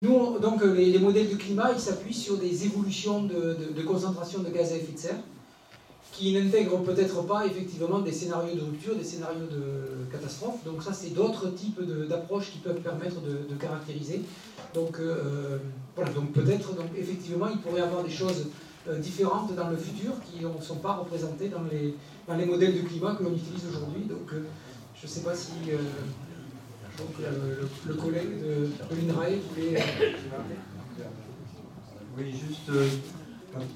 Nous, donc, les modèles de climat, ils s'appuient sur des évolutions de concentration de gaz à effet de serre qui n'intègrent peut-être pas effectivement des scénarios de rupture, des scénarios de catastrophe. Donc ça, c'est d'autres types d'approches qui peuvent permettre de caractériser. Donc voilà, donc peut-être, effectivement, il pourrait y avoir des choses différentes dans le futur qui ne sont pas représentées dans les modèles de climat que l'on utilise aujourd'hui. Donc je ne sais pas si le collègue de l'INRAE voulait... Oui, juste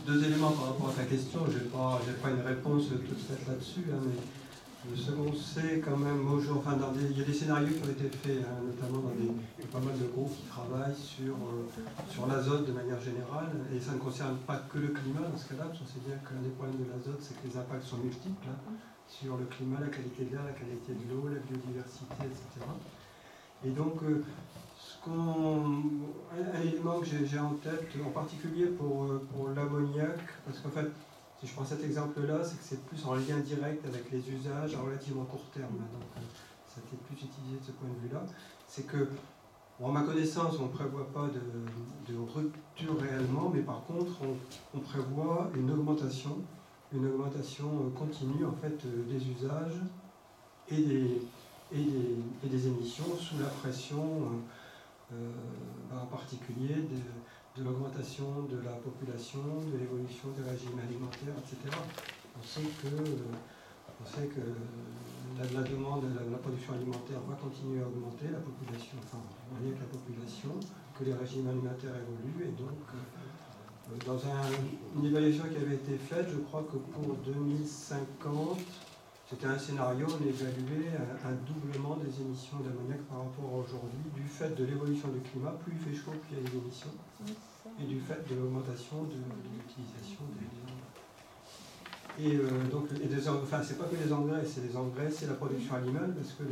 deux éléments par rapport à ta question. Je n'ai pas une réponse toute faite là-dessus, hein, mais ce qu'on sait quand même aujourd'hui, il y a des scénarios qui ont été faits, hein, notamment il y a pas mal de groupes qui travaillent sur l'azote de manière générale, et ça ne concerne pas que le climat dans ce cas-là, parce qu'on sait bien que l'un des problèmes de l'azote, c'est que les impacts sont multiples, hein, sur le climat, la qualité de l'air, la qualité de l'eau, la biodiversité, etc. Et donc, un élément que j'ai en tête, en particulier pour l'ammoniac, parce qu'en fait, si je prends cet exemple-là, c'est que c'est plus en lien direct avec les usages à relativement court terme. Donc, ça a été plus utilisé de ce point de vue-là. C'est que, bon, à ma connaissance, on ne prévoit pas de rupture réellement, mais par contre, on prévoit une augmentation continue en fait, des usages et des émissions sous la pression, en particulier de l'augmentation de la population, de l'évolution des régimes alimentaires, etc. On sait que la demande, la production alimentaire va continuer à augmenter, la population, enfin, en lien avec la population, que les régimes alimentaires évoluent, et donc dans une évaluation qui avait été faite, je crois que pour 2050, c'était un scénario, on évaluait un doublement des émissions d'ammoniac par rapport à aujourd'hui, du fait de l'évolution du climat, plus il fait chaud, plus il y a des émissions, et du fait de l'augmentation de l'utilisation des engrais. Enfin, c'est pas que les engrais, c'est la production animale, parce que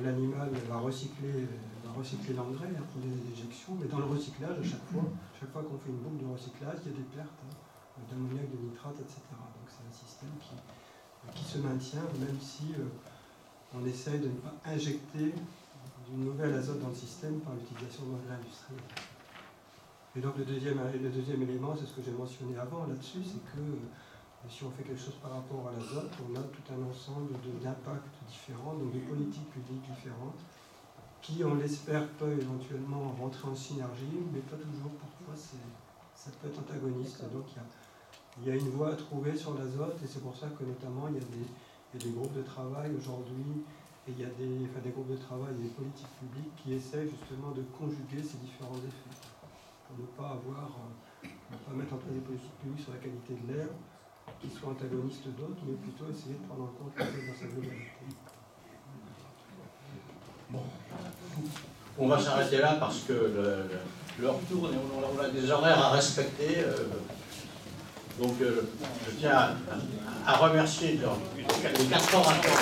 l'animal va recycler l'engrais, hein, prendre des déjections, mais dans le recyclage, à chaque fois qu'on fait une boucle de recyclage, il y a des pertes, hein, d'ammoniac, de nitrate, etc. Donc c'est un système qui se maintient, même si on essaye de ne pas injecter une nouvelle azote dans le système par l'utilisation de l'industrie. Et donc le deuxième élément, c'est ce que j'ai mentionné avant là-dessus, c'est que si on fait quelque chose par rapport à l'azote, on a tout un ensemble d'impacts différents, donc des politiques publiques différentes, qui, on l'espère, peuvent éventuellement rentrer en synergie, mais pas toujours. Parfois, ça peut être antagoniste. Donc il y a une voie à trouver sur l'azote, et c'est pour ça que notamment il y a des groupes de travail aujourd'hui, et il y a des groupes de travail et des politiques publiques qui essaient justement de conjuguer ces différents effets, pour ne pas mettre en place des politiques publiques sur la qualité de l'air qui soient antagonistes d'autres, mais plutôt essayer de prendre en compte l'azote dans sa globalité. Bon. On va s'arrêter là parce que l'heure tourne et on a des horaires à respecter. Donc je tiens à remercier les 4 orateurs.